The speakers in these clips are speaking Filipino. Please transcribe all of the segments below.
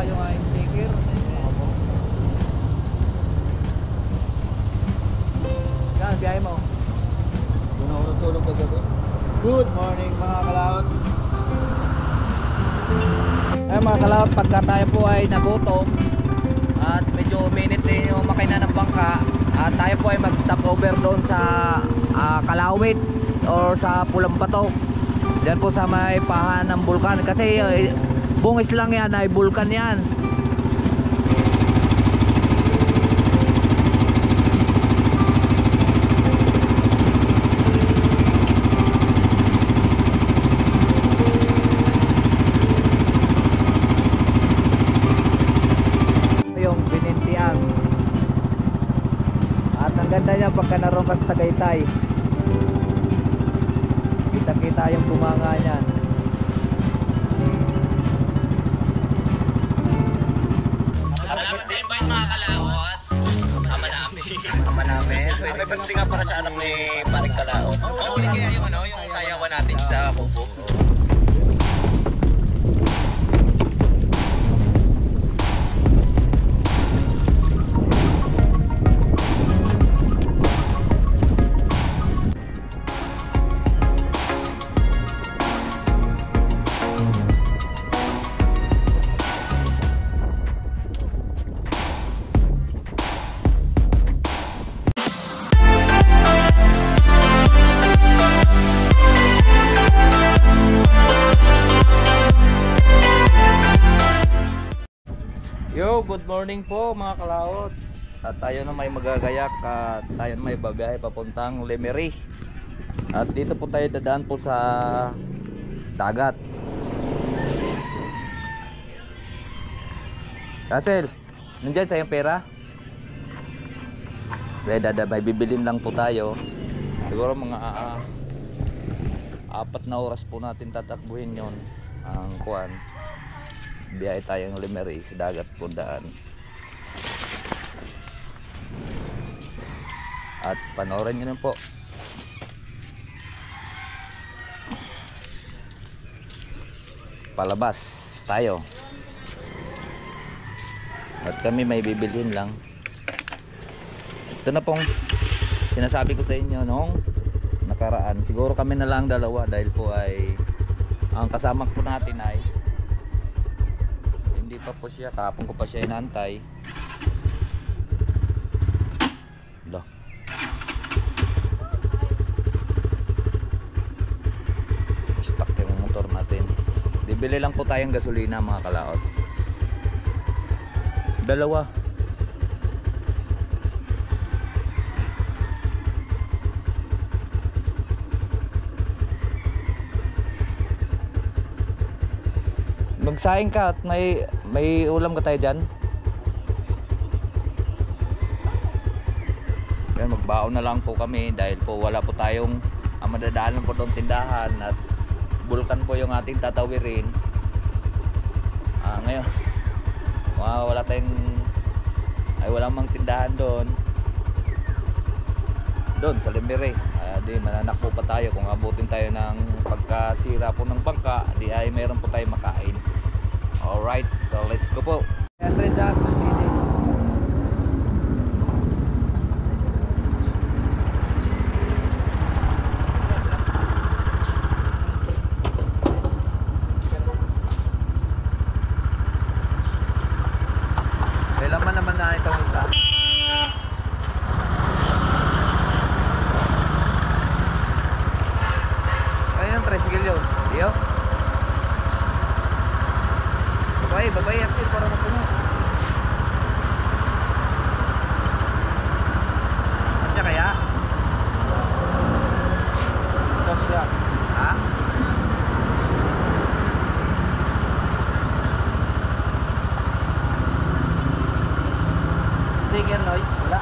yung aking sticker. Yan, biyahe mo. Doon ako natulog kagabi. Good morning mga kalaot. Ay mga kalaot, pagka tayo po ay nagutom at medyo minute din yung makina ng bangka, at tayo po ay mag stop over doon sa Kalawit or sa Pulang Bato. Diyan po sa may pahan ng bulkan, kasi bungis lang yan ay bulkan yan. Yung Binintian, at ang ganda niya pagka naroon ka sa Tagaytay, kita yung bumanga niyan. Salamat sa invite mga kalawot. Ama namin. Ama namin. May pagdating nga para sa anak ni Paring Kalaot. Uli kaya yung yung sayawan natin sa Kubo. Yo, good morning po mga kalawot. At tayo na may magagayak at tayo na may babiyahe papuntang Lemery. At dito po tayo dadaan po sa dagat. Russell, nandyan sa yung pera? May bibilin lang po tayo. Siguro mga 4 na oras po natin tatakbuhin yon ang kuwan. Biyahe tayong Lemery sa dagat po daan. At panoorin nyo na po. Palabas tayo. At kami may bibilhin lang. Ito na pong sinasabi ko sa inyo nung nakaraan. Siguro kami na lang dalawa dahil po ay ang kasama po natin ay hindi pa po siya, kahapon ko pa siya inantay. Loh. Stuck yung motor natin. Bibili lang po tayong gasolina mga kalaot. Dalawa. Magsaing ka at may ulam ka tayo dyan. Yan, magbaon na lang po kami dahil po wala po tayong madadaanan po doon tindahan at bulkan po yung ating tatawirin. Ngayon wala walang mang tindahan doon sa Lemery. Di mananakpo pa tayo kung abutin tayo ng pagkasira po ng bangka, di ay meron po tayo makain. Alright, so let's go po. Kailan naman na itong isa? Tricycle yun, iyo. Babay Axel para mapuno. Siya kaya? Siya. Ha? Sticker Noy? Wala.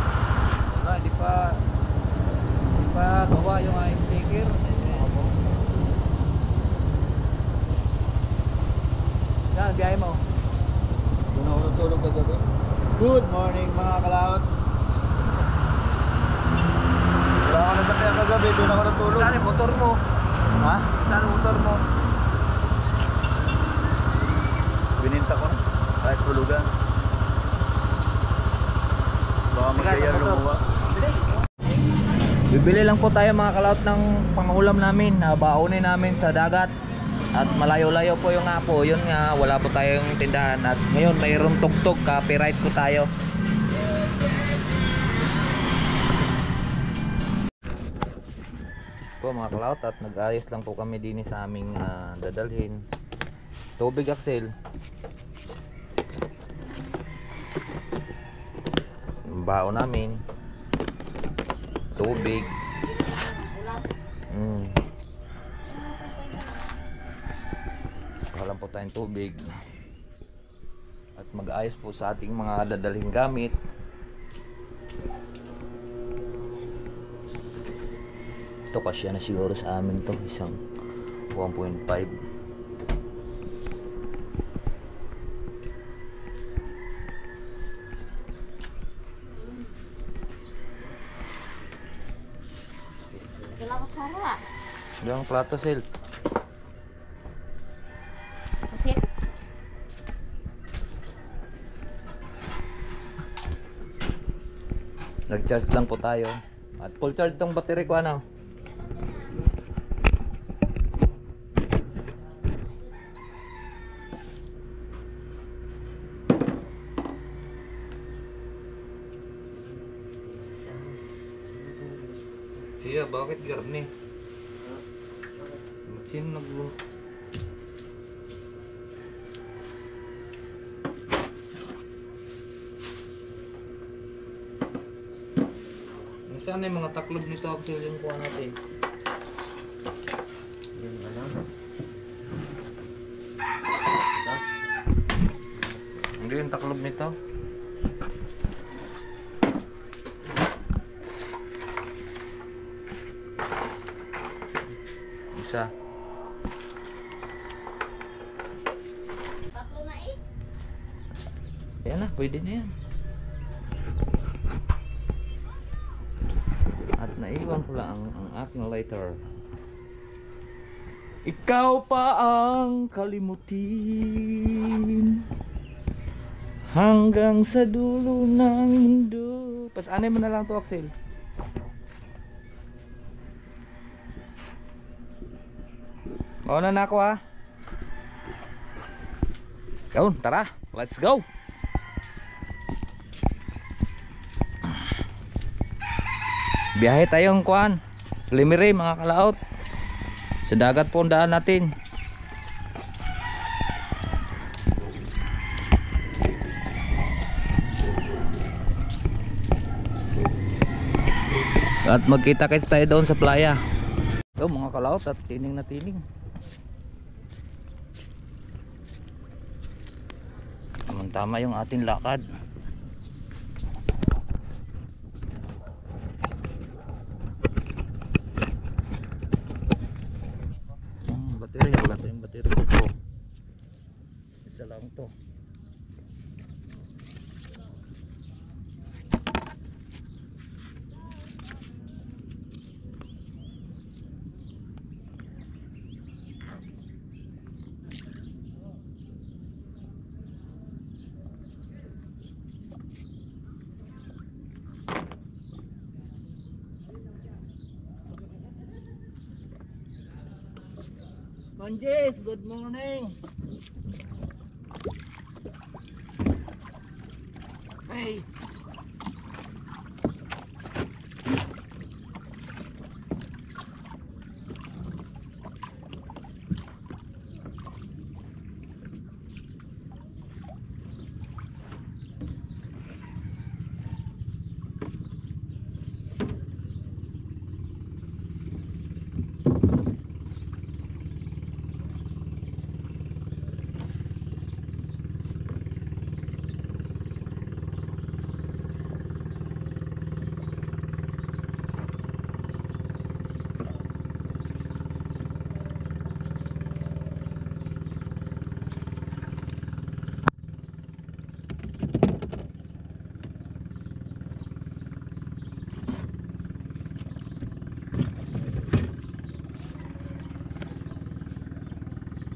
Hindi pa gawa yung aking sticker. Yan, biyahe mo. Doon ako natulog kagabi. Good morning mga kalaot. Wala ako nasakyan kagabi, doon ako natulog. Saan yung motor mo? Ha? Saan yung motor mo? Bininta ko na. Kahit tulog Bibili lang po tayo mga kalaot ng pangulam namin, baunin namin sa dagat. At malayo-layo po yung apo, yun nga, wala po tayong tindahan. At ngayon mayroong tugtog, copyright po tayo. Po mga kalaot, at nag-ayos lang po kami din sa aming dadalhin. Tubig, Axel. Bao namin. Tubig. Wala po tayong tubig. At mag-ayos po sa ating mga dadalhin gamit. Ito kasya na siguro sa amin to, isang 1.5. Wala ko cara. Yung plato, Sil. Kasi Nag-charge lang po tayo. At full charge tong battery ko, ano. Siya, bakit garni? Sino nag... Saan yung mga taklob nito, Axel, yung kuha natin? Yan na lang. Hindi yung taklob nito. Isa. tatlo na eh. Yan na, pwede na yan. At naiwan ko lang ang aking lighter. Ikaw pa ang kalimutin hanggang sa dulo ng mundo. Pasanay mo na lang to, Axel. Mauna na ako, ha. Yun, tara, let's go. Biyahe tayong kuan Limiri mga kalaot. Sa dagat po ang daan natin. At magkita-kits tayo doon sa playa. Ito mga kalaot, at tining na tining. Tama yung ating lakad. Battery, wala tayong battery dito. Isa lang to. Manjis, good morning. Hey.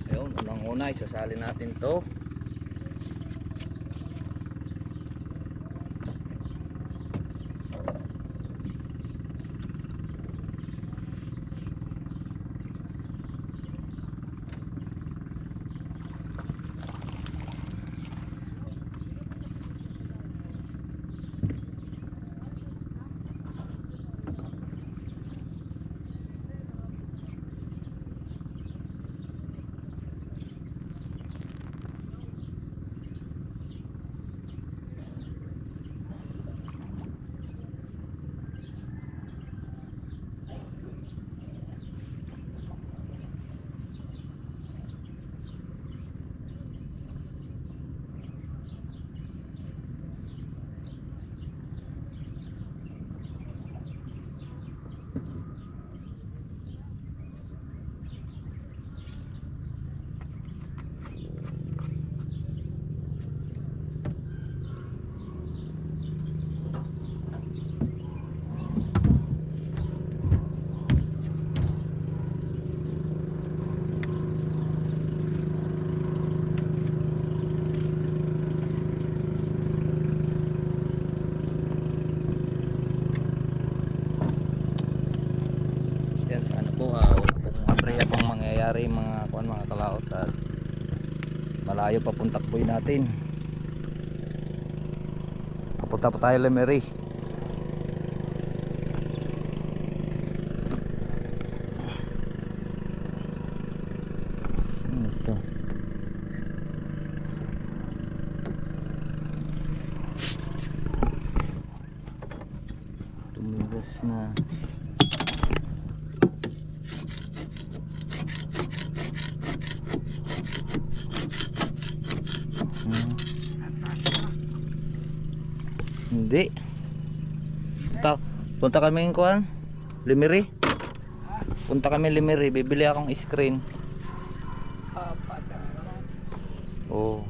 Ayun, unang-una isasali natin to. malayo papunta po natin. Papunta po tayo Lemery. Ito. Tumigas na. Hindi. Punta kami ng kuan, Lemery. Punta kami Lemery, bibili akong screen. Oh.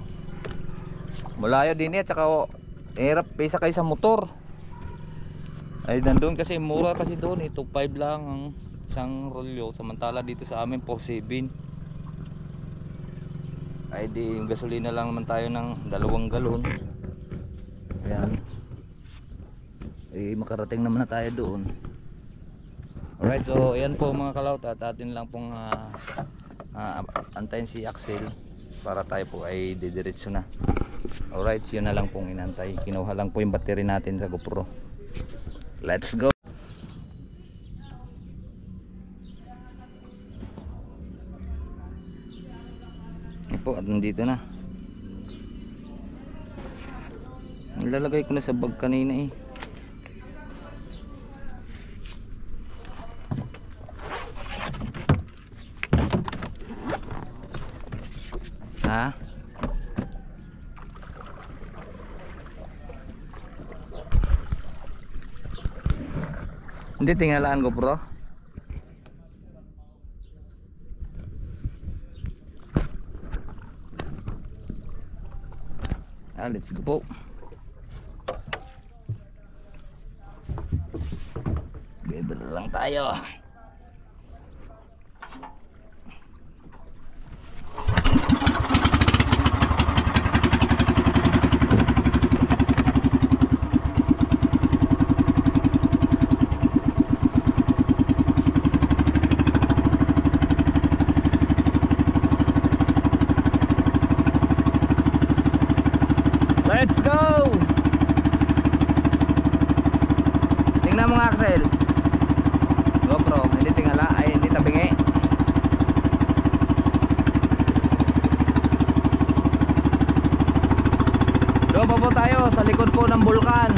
Malayo din at saka hirap isa kayo sa motor. Ay nandoon kasi mura kasi doon, 2.5 lang ang isang rolyo, samantala dito sa amin 4.7. Ay di yung gasolina lang naman tayo ng 2 galon. Ayan. Eh makarating naman na tayo doon. Alright, so ayan po mga kalaut, at atin lang pong antayin si Axel para tayo po ay didiretso na. Alright, so yun na lang pong inantay. Kinuha lang po yung battery natin sa GoPro. Let's go. Ito po, at nandito na. Nilalagay ko na sa bag kanina eh. Ha? Hindi tinggalaan GoPro. Let's go po. Gather lang tayo. Let's go! Tingnan mo nga Axel. GoPro, hindi tingala, ay hindi tabingi. Doon pa po tayo sa likod po ng bulkan.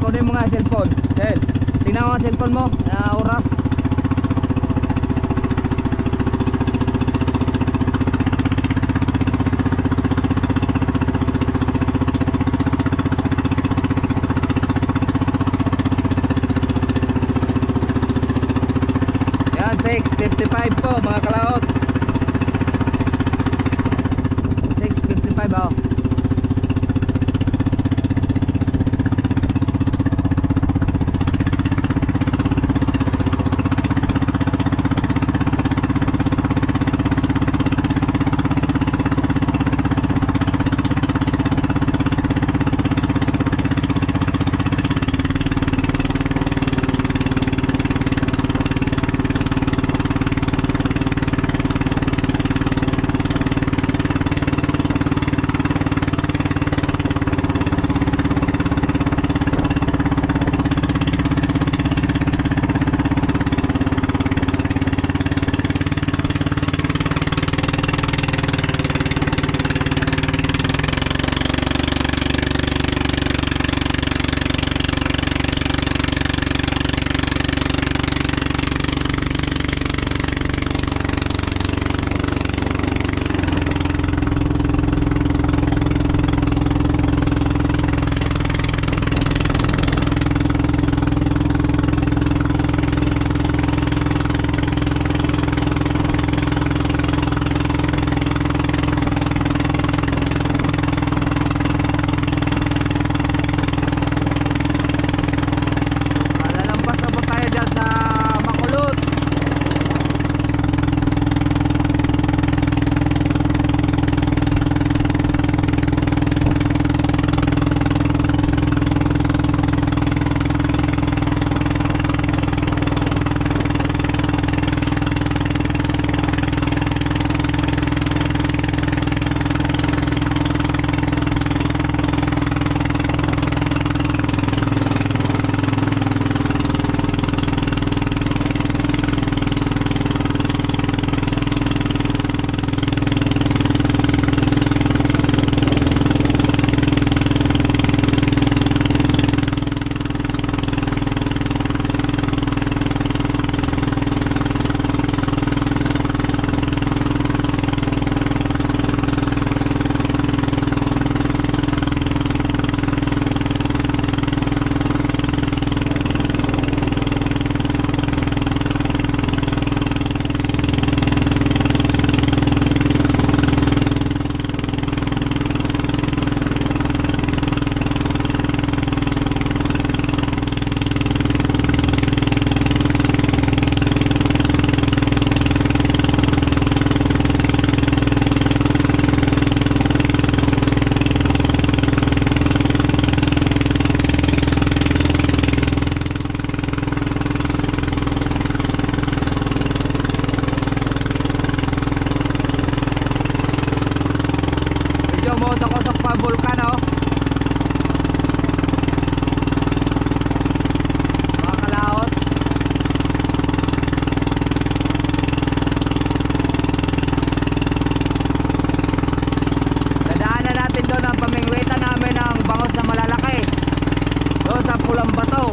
Kunin mo nga cellphone. Sel, tingnan mo nga cellphone mo, oras. Yan, 6:55 po mga kalaot. 6:55 oh. Umuusok-usok pa ang bulkan, oh. Mga kalaot. Dadaanan natin doon ang pamingwitan namin ng bangos na malalaki. Doon sa Pulang Bato.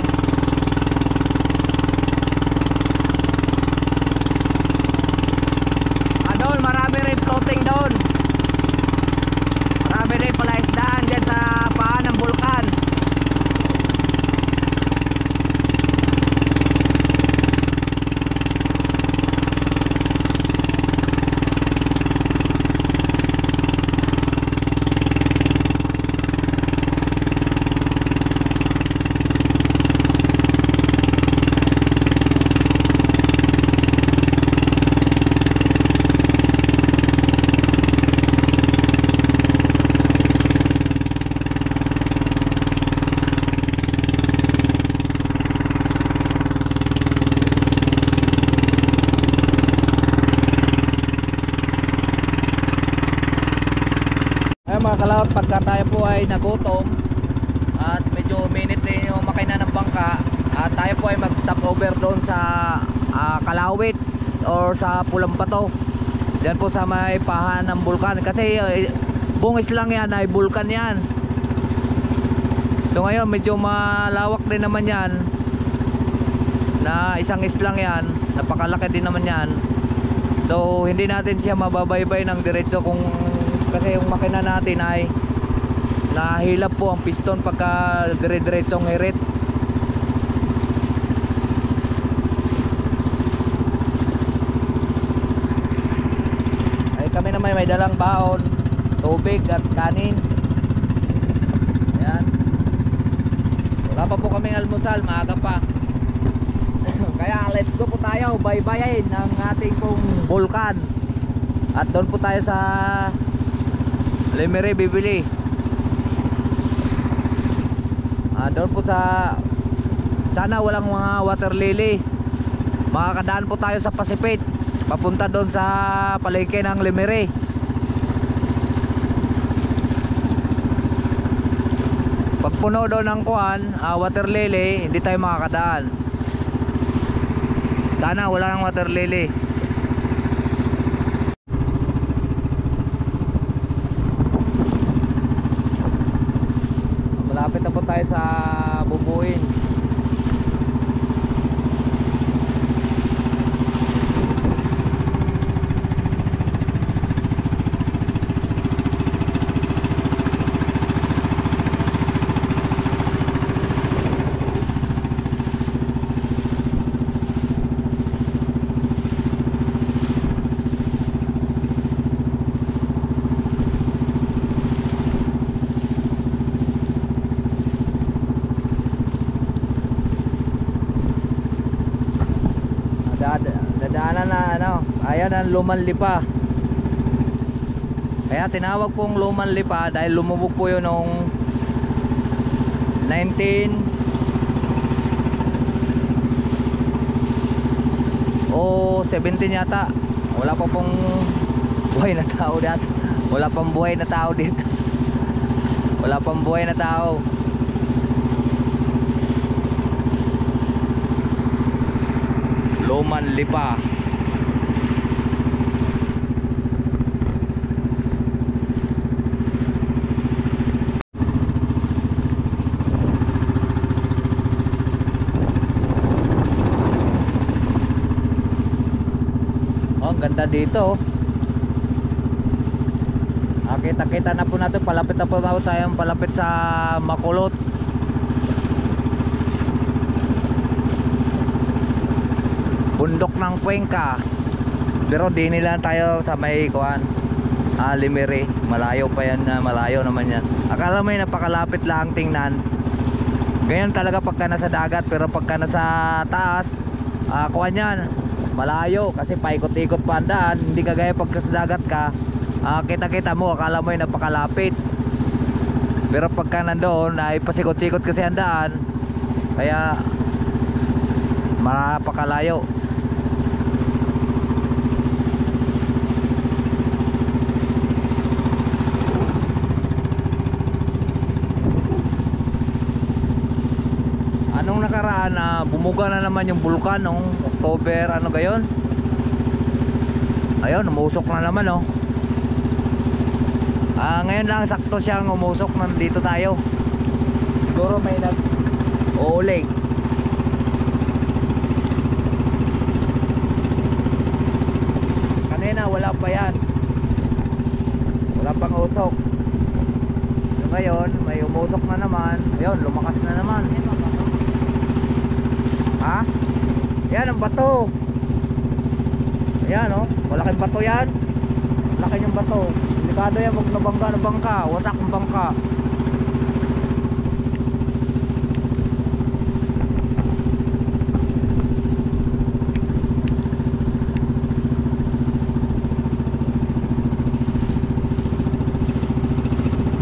Doon, marami rin floating doon. Marami rin pala isdaan dyan sa paan ng bulkan. Ay mga kalaot, pagka tayo po ay nagutom at medyo minute din yung makina ng bangka, at tayo po ay mag stop over doon sa Kalawit or sa Pulang Bato. Diyan po sa may pahan ng bulkan, kasi bungis lang yan ay bulkan yan. So ngayon medyo malawak din naman yan, na isang islang yan, napakalaki din naman yan. So hindi natin siya mababaybay ng diretso, kasi yung makina natin ay nahilap po ang piston pagka dire-diretsong hirit. Ay kami naman may dalang baon, tubig at kanin. Ayan. Wala pa po kaming almusal, maaga pa. Kaya let's go po tayo, baybayin ng ating pong bulkan. At doon po tayo sa Lemery bibili. Doon po sana walang mga water lily. Makakadaan po tayo sa Pasipit papunta doon sa palengke ng Lemery. Pag puno doon ng kuhan, water lily, hindi tayo makakadaan. Sana wala ng water lily. Malapit na po tayo sa Bubuin. Dadaanan na ayan ang Lumanlipa. Kaya tinawag pong Lumanlipa dahil lumubog po yun noong 17 yata. Wala pa pong buhay na tao dito. Wala pang buhay na tao dito. Wala pang buhay na tao. Lumanlipa. Oh, ang ganda dito. Kita-kita na po natin, palapit na po tayo, palapit sa Makulot. Bundok ng Cuenca. Pero di nila tayo sa may kuan, Lemery. Malayo pa yan, malayo naman yan. Akala mo napakalapit lang tingnan. Ganyan talaga pagka nasa dagat, pero pagka nasa taas, kuan yan, malayo kasi paikot-ikot pa ang daan. Hindi kagaya pagka sa dagat ka, kita-kita mo, akala mo napakalapit. Pero pagka nandoon ay pasikot-sikot kasi ang daan, kaya mapakalayo. nung nakaraan bumuga na naman yung bulkan nung October ano gayon. Ayun, umusok na naman oh. Ngayon lang sakto siyang umusok, nandito tayo. Siguro may uuling. Kanina wala pa yan. Wala pang usok. So ngayon may umusok na naman. Ayun, lumakas na naman. Ha? Yan ang bato. Ayan oh, malaking bato yan. Laki yung bato. Delikado yan, wag nabangga ng bangka. Wasak ng bangka.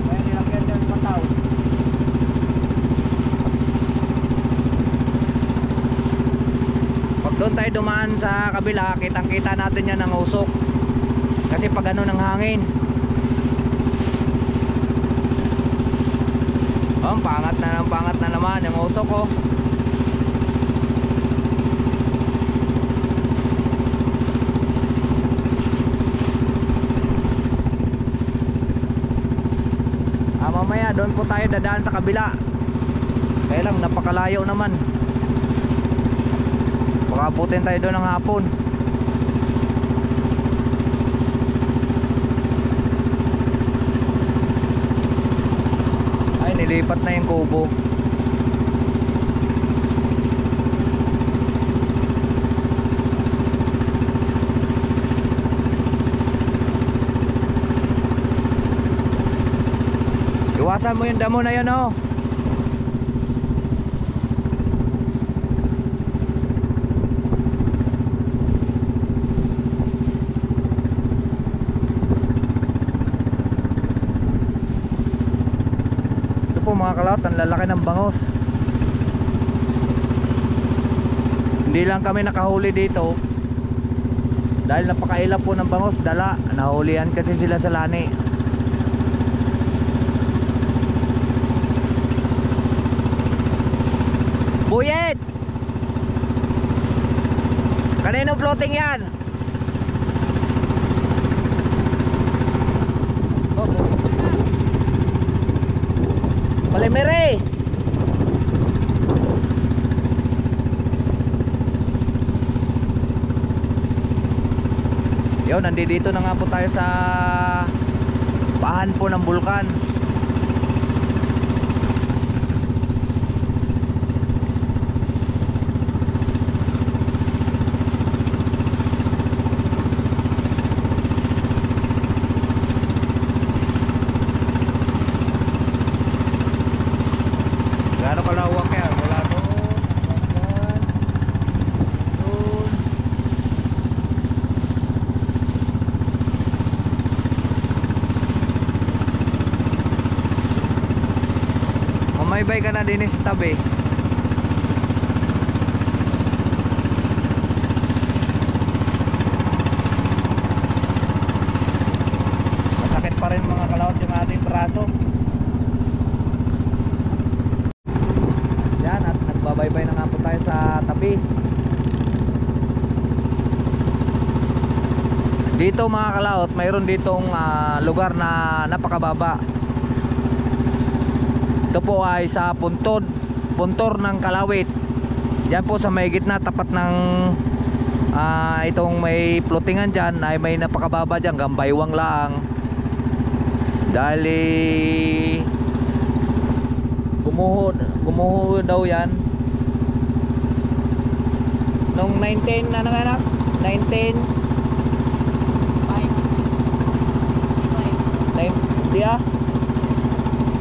Ayan, nilagyan yan ng bataw. Pag doon tayo dumaan sa kabila, kitang kita natin yan ng usok. Kasi pag ano ng hangin. Pangat na naman yung usok ko. Mamaya doon po tayo dadaan sa kabila. Kaya lang napakalayo naman. Baka abutin tayo doon ng hapon. Ay, nilipat na yung kubo. Iwasan mo yung damo na yun oh. Po mga kalawat, ang lalaki ng bangos. Hindi lang kami nakahuli dito dahil napakailap po ng bangos. Dala, nahulihan kasi sila sa lani. Buyet! Kanino floating yan? Malimere. Yo, nandito na nga po tayo sa pahan po ng bulkan. May ka na din sa tabi. Masakit pa rin mga kalawat yung ating braso. Yan, at nagbabaybay na nga po tayo sa tabi. Dito mga kalawat, mayroon ditong lugar na napakababa. Ito po ay sa puntor ng Kalawit. Diyan po sa may gitna, tapat ng itong may floatingan dyan, ay may napakababa dyan, gambaywang lang. Dali gumuho daw yan nung 19 ano nga anak? 19 di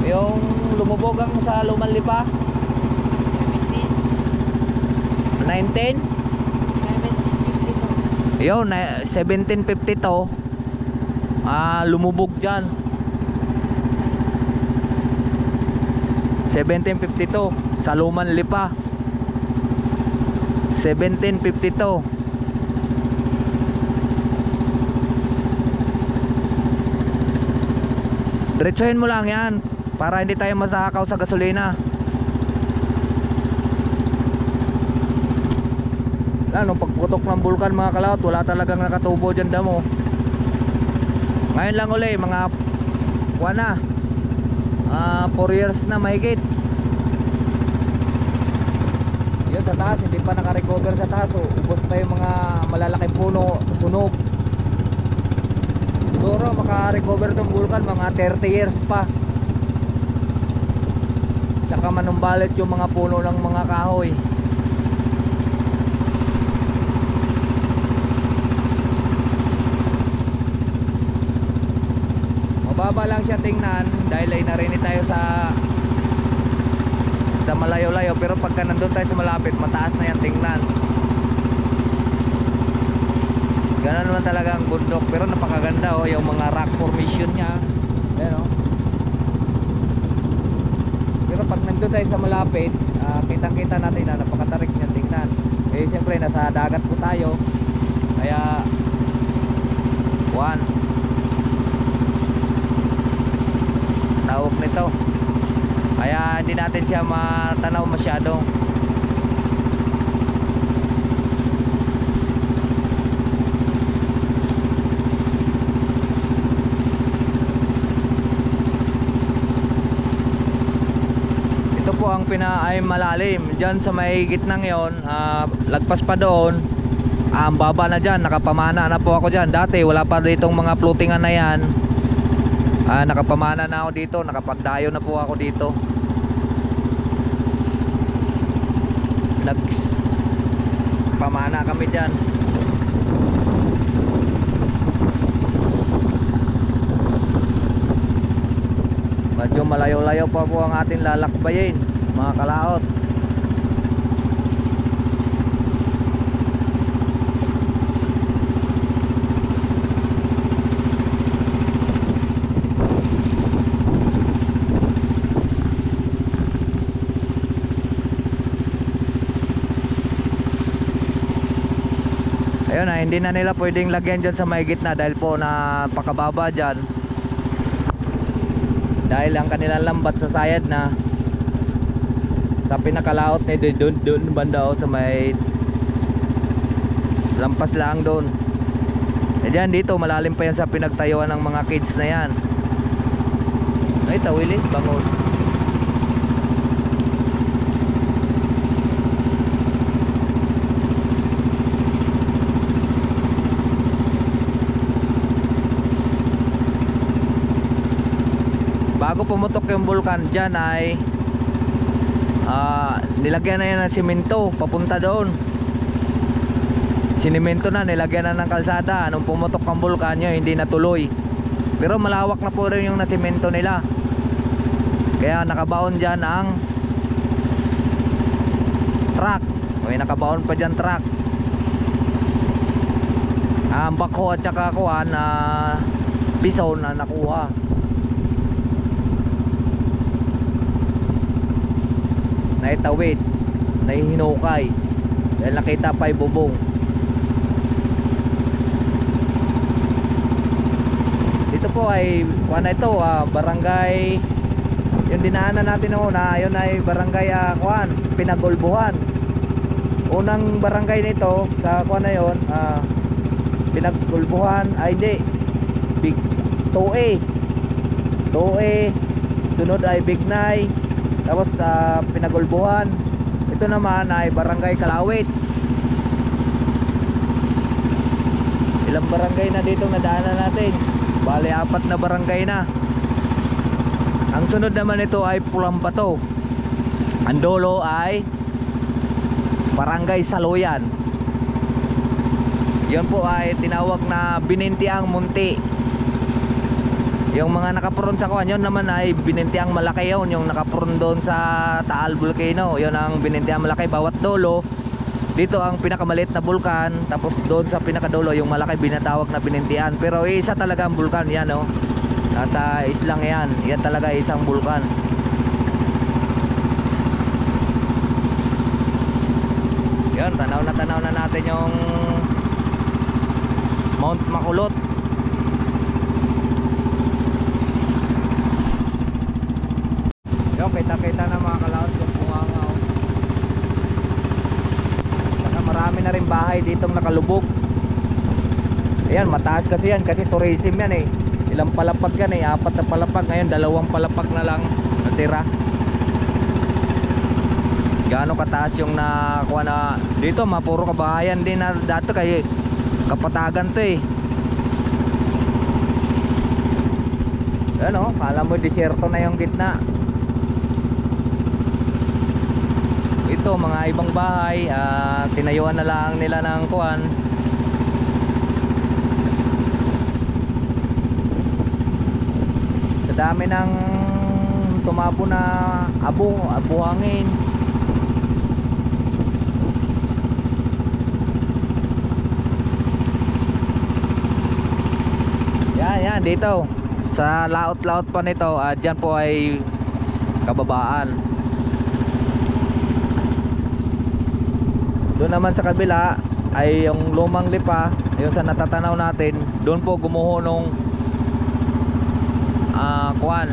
yung lumubog ang sa Lumang Lipa 19 yun 1752 lumubog dyan 1752 sa Lumang Lipa 1752. Diretsuhin mo lang yan para hindi tayo masakaw sa gasolina. Nung pagputok ng bulkan mga kalawot, wala talagang nakatubo dyan damo. Ngayon lang uli, mga 4 years na mahigit. Yun sa taas, hindi pa naka-recover sa taas. Ubos pa yung mga malalaking puno, sunog. Siguro maka-recover itong bulkan mga 30 years pa. Saka manumbalit yung mga puno ng mga kahoy. Mababa lang siya tingnan dahil ay narinig tayo sa malayo-layo, pero pagka nandun tayo sa malapit, mataas na yan tingnan. Ganun naman talaga ang bundok, pero napakaganda yung mga rock formation niya. Ayan Pero pag nandun tayo sa malapit, kitang-kita natin na napakatarik niya tingnan. Eh siyempre nasa dagat po tayo, kaya tawag nito, kaya hindi natin siya matanaw masyado. Ito po ang ay malalim dyan sa may gitnang yon. Lagpas pa doon, ang baba na dyan, nakapamana na po ako dyan. Dati wala pa ditong mga floatingan na yan. Nakapamana na ako dito, nakapagdayo na po ako dito. Nagpamana kami dyan. Medyo malayo-layo pa po ang ating lalakbayin mga kalaot. Ayun hindi na nila pwedeng lagyan dyan sa may gitna dahil po napakababa dyan. Dahil ang kanilang lambat sa sayad na sa pinakalaot na doon banda sa may lampas lang doon. Dyan dito malalim pa yan sa pinagtayuan ng mga kids na yan. Ay tawilis, bangos. Bago pumutok yung bulkan dyan ay nilagyan na yan ng simento papunta doon. Sinimento na, nilagyan na ng kalsada. Nung pumutok ang bulkan yun, hindi natuloy. Pero malawak na po rin yung nasimento nila. Kaya nakabaon dyan ang truck. May nakabaon pa dyan truck. Ang bako at saka kuhan bison na nakuha. Naitawid, nahihinukay dahil nakita pa yung bubong. Dito po ay ito, barangay, yung dinaanan natin na una, yun ay barangay Pinagulbuhan. Unang barangay nito sa na yun, Pinagulbuhan ay hindi, Big 2A, sunod ay Bignay, tapos sa Pinagulbuhan. Ito naman ay barangay Kalawit. Ilang barangay na dito nadaanan natin? Bali 4 na barangay na. Ang sunod naman ito ay Pulambato. Ang dulo ay barangay Saluyan. Yun po ay tinawag na Binintiang Munti. Yung mga nakapuron sa kuwan, yun naman ay Binintiang Malaki yun. Yung nakapuron doon sa Taal Volcano, yun ang Binintiang Malaki. Bawat dulo, dito ang pinakamaliit na bulkan. Tapos doon sa pinakadulo, yung malaki binatawag na Binintian. Pero isa talaga ang bulkan yan, oh. Nasa islang yan. Yan talaga isang bulkan. Yun, tanaw na natin yung Mount Makulot. Kita na mga kalaot yung bunganga, oh. Saka marami na rin bahay ditong nakalubog. Ayan, mataas kasi yan kasi tourism yan eh. Ilang palapag yan eh, 4 na palapag. Ngayon 2 palapag na lang natira. Gaano kataas yung nakuha na dito, mapuro kabahayan din na dato kay Kapatagan to eh. Ano, kala mo disyerto na yung gitna. Ito mga ibang bahay, tinayuan na lang nila ng kuwan. Sa dami ng tumabo na buhangin. Yan dito sa laot-laot pa nito, dyan po ay kababaan. Doon naman sa kabila ay yung lumang lipa, yung sa natatanaw natin, doon po gumuho nung kuwan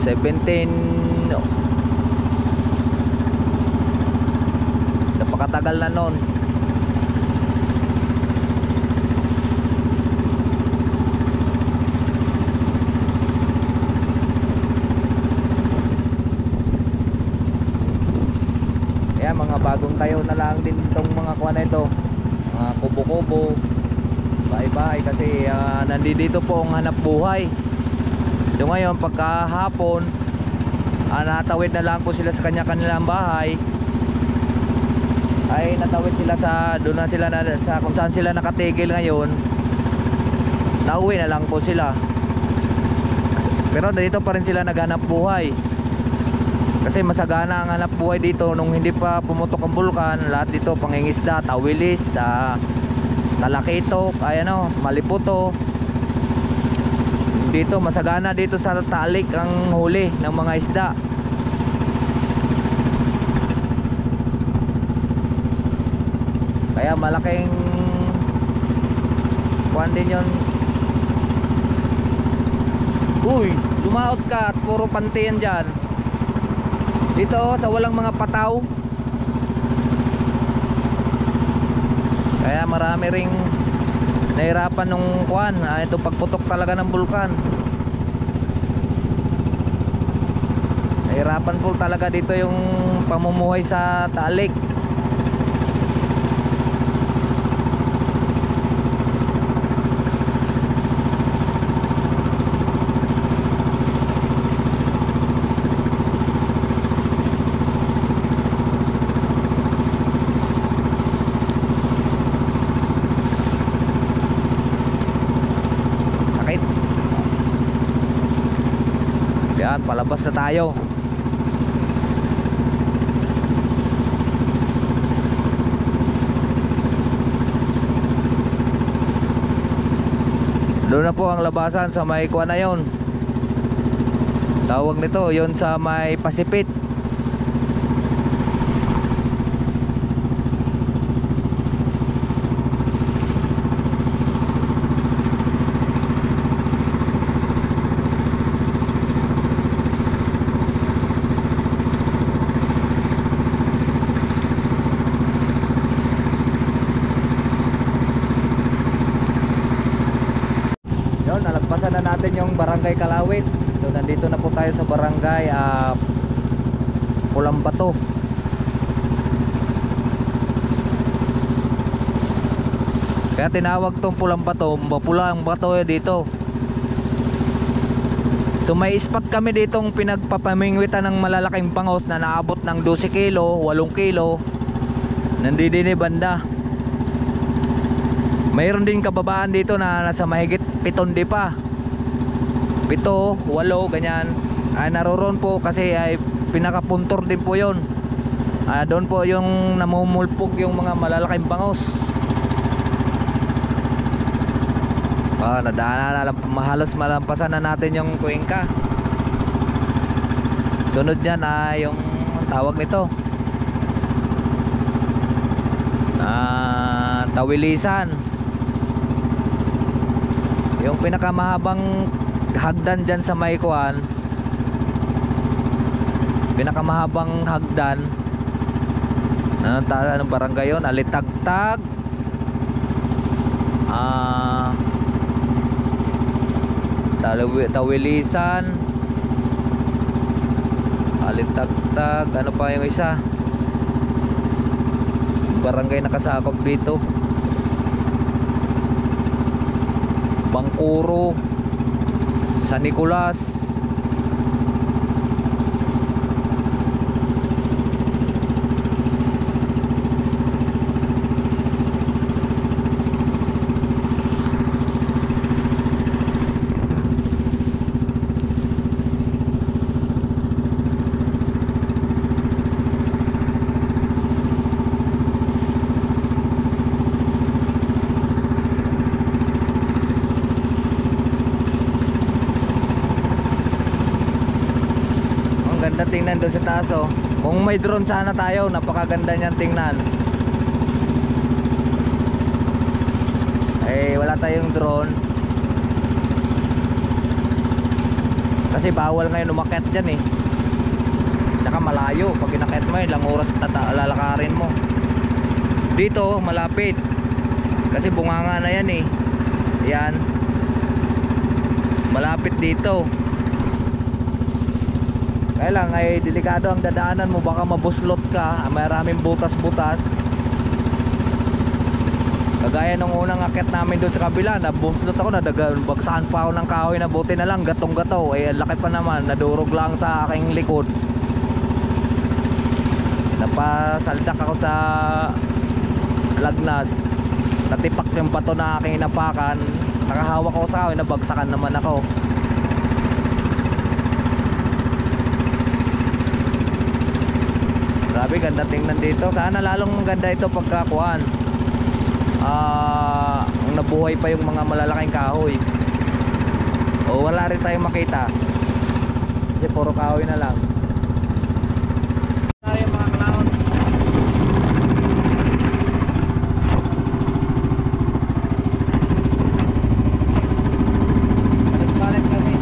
17, napakatagal na nun. Mga bagong tayo na lang din itong mga kuha na ito, mga kubo-kubo, bahay-bahay kasi nandito po ang hanap buhay. So ngayon pagkahapon, natawid na lang po sila sa kanya-kanilang bahay, ay natawid sila sa doon na sila sa kung saan sila nakatigil ngayon, nauwi na lang po sila. Pero dito pa rin sila naghanap buhay. Kasi masagana ang hanap buhay dito nung hindi pa pumutok ang bulkan. Lahat dito pangingisda, tawilis, talakitok, maliputo. Dito masagana dito sa Talik ang huli ng mga isda. Kaya malaking kuwan din yun. Uy, lumaot ka at puro pantiyan dyan. Dito sa walang mga pataw. Kaya marami ring nahirapan nung kuwan, ito pagputok talaga ng bulkan. Nahirapan po talaga dito yung pamumuhay sa Talik. Yan, palabas na tayo. Doon na po ang labasan sa may kuwan na yun. Tawag nito, yun sa may Pasipit. Nalagpasan na natin yung Barangay Kalawit. So nandito na po tayo sa Barangay Pulambato. Kaya tinawag tong Pulambato, mapulang bato dito. So may spot kami ditong pinagpapamingwitan ng malalaking bangos na naabot ng 12 kilo, 8 kilo. Nandito din banda. Mayroon din kababaan dito na nasa mahigit 7 pa. 7, 8 ganyan. Naroon po kasi ay pinakapuntor din po 'yon. Doon po yung namumulpog yung mga malalaking bangos. Nadaanan na mahalos malampasan na natin yung Cuenca. Sunod niyan yung tawag nito, Tawilisan. Yung pinakamahabang hagdan dyan sa Maykuan, pinakamahabang hagdan Anong barangay yun? Alitagtag. Tawilisan. Alitagtag. Ano pa yung isa? Barangay nakasakop dito. Bangkuro, San Nicolas. Ganda tingnan doon sa taas oh. Kung may drone sana tayo, napakaganda niyan tingnan. Eh wala tayong drone. Kasi bawal ngayon umakyat dyan eh. Tsaka malayo. Pag inakyat mo, ilang oras lalakarin mo. Dito malapit. Kasi bunganga na yan eh. Yan. Malapit dito. Kaya lang ay delikado ang dadaanan mo, baka mabuslot ka, maraming butas-butas. Kagaya nung unang akit namin doon sa kabila, nabuslot ako, bagsakan pa ako ng kahoy na buti na lang, gatong-gato. Eh laki pa naman, nadurog lang sa aking likod. Napasaldak ako sa lagnas. Natipak yung bato na aking inapakan. Nakahawak ako sa kahoy, nabagsakan naman ako. Grabe, ganda tingnan dito. Sana lalong ganda ito pagkakuan. Nabuhay pa yung mga malalaking kahoy. O wala rin tayong makita. Kasi puro kahoy na lang. Tayo mga clown. Balik kami.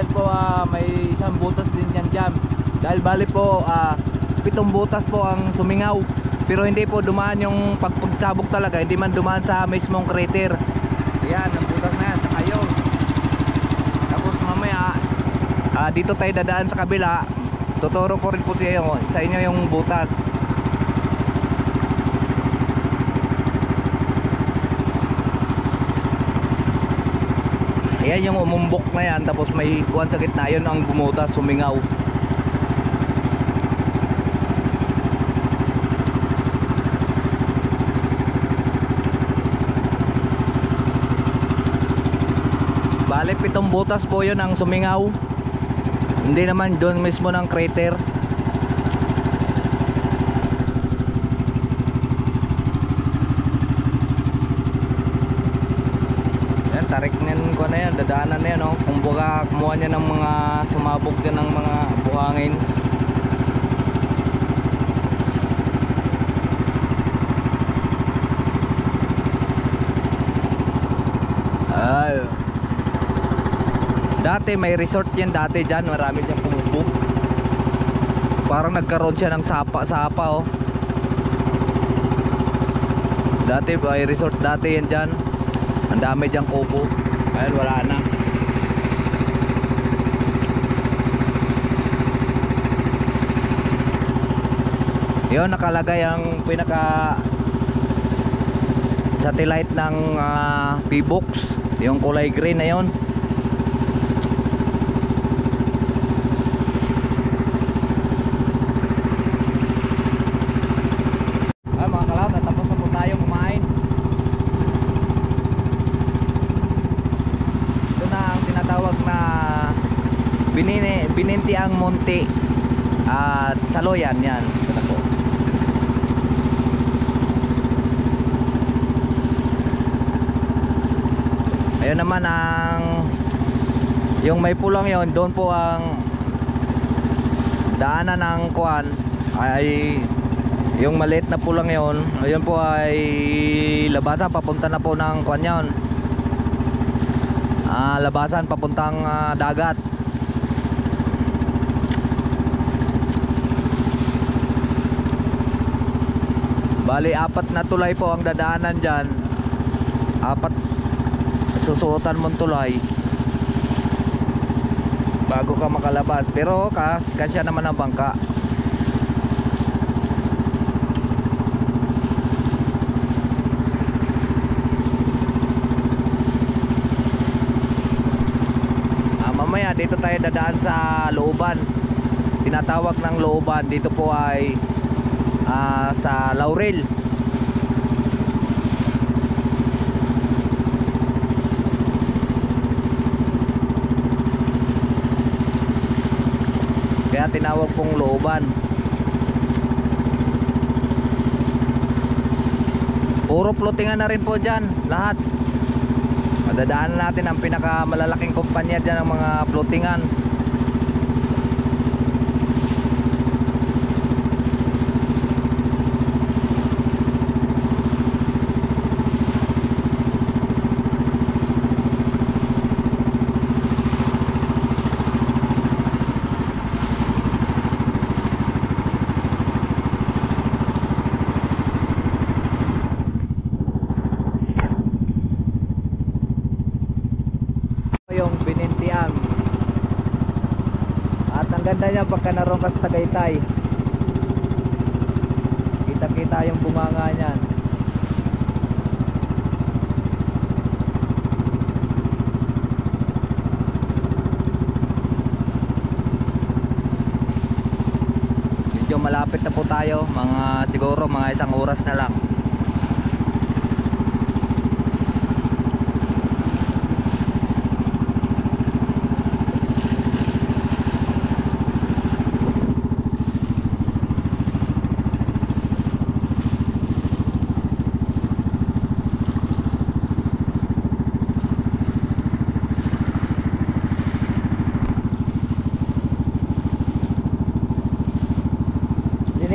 po may isang butas din yan dyan. Dahil bali po 7 butas po ang sumingaw. Pero hindi po dumaan yung pagsabog talaga, hindi man dumaan sa mismong crater. Yan, ang butas na yan, saka yun. Tapos mamaya dito tayo dadaan sa kabila. Tuturo ko rin po sa inyo yung butas. Ayan yung umumbok na yan, tapos may kuwan sa gitna, yun ang bumutas, sumingaw. Bale 7 butas po yun ang sumingaw. Hindi naman doon mismo ng crater. Yan, tarik niyan ko na yan, dadaanan na yan, oh. Kung baga kumuha niya ng mga sumabog din ng mga buhangin. Dati may resort yan dati dyan, marami dyan pumubog. Parang nagkaroon siya ng sapa oh. Dati may resort dati yan dyan. Ang dami dyan kubo. Ayun, wala na. Yun, nakalagay ang pinaka satellite ng P-Box, yung kulay green na yun. Mga kalawat, natapos na po tayo kumain. Ito na ang tinatawag na Binintiang Monte at Saloyan. Yan, ito na po. Ayun naman ang yung may pulang yon, doon po ang daanan ng kuan, ay yung maliit na pulang yon. Ayun po ay labasan, papunta na po ng kuan yon, labasan papuntang dagat. Bali 4 na tulay po ang dadaanan dyan. 4 susuotan mong tulay bago ka makalabas, pero kasya naman ang bangka. Mamaya dito tayo dadaan sa looban, tinatawag ng looban. Dito po ay sa Laurel. Kaya tinawag pong looban. Puro floatingan na rin po dyan lahat. Madadaanan natin ang pinakamalalaking kumpanya dyan ng mga floatingan. Yung Binintian, at ang ganda niya pagka naroon ka sa Tagaytay, kita yung bunganga niyan. Medyo malapit na po tayo, siguro mga 1 oras na lang.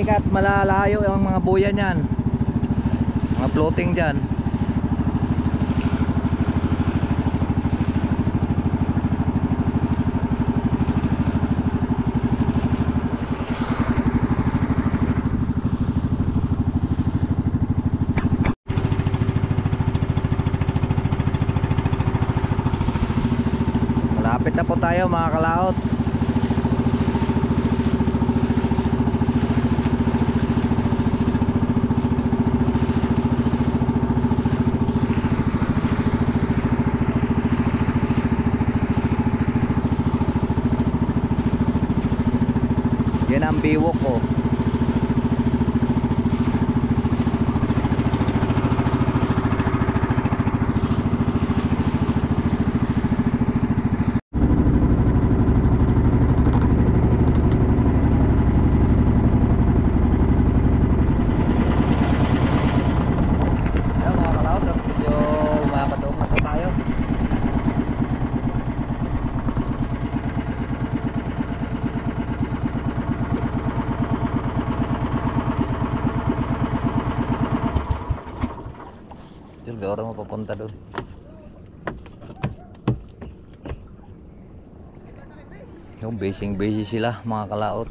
At malalayo yung mga buya niyan, mga floating dyan. Malapit na po tayo mga kalaot. Yan ang biwok ko. Hindi orang mapapunta doon. Yung busy sila mga kalaot.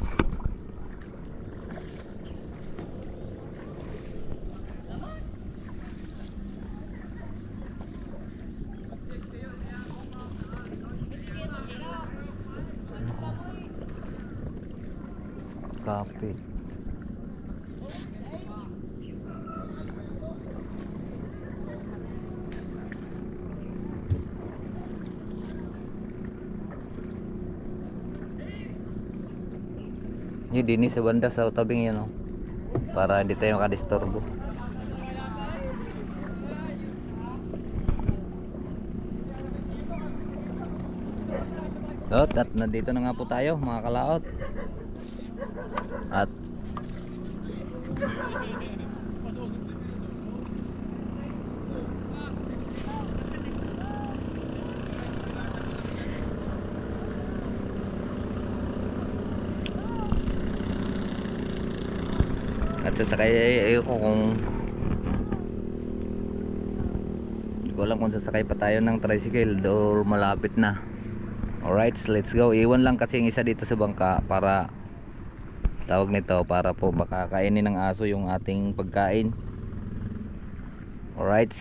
Kape. Yung dini sa banda sa tabing yun, oh. Para hindi tayo makadisturbo. At nandito na nga po tayo mga kalaot. At sasakay ko kung hindi ko alam kung sasakay pa tayo ng tricycle or malapit na. Alright, let's go. Iwan lang kasi yung isa dito sa bangka para tawag nito, para po baka kainin ng aso yung ating pagkain. Alright.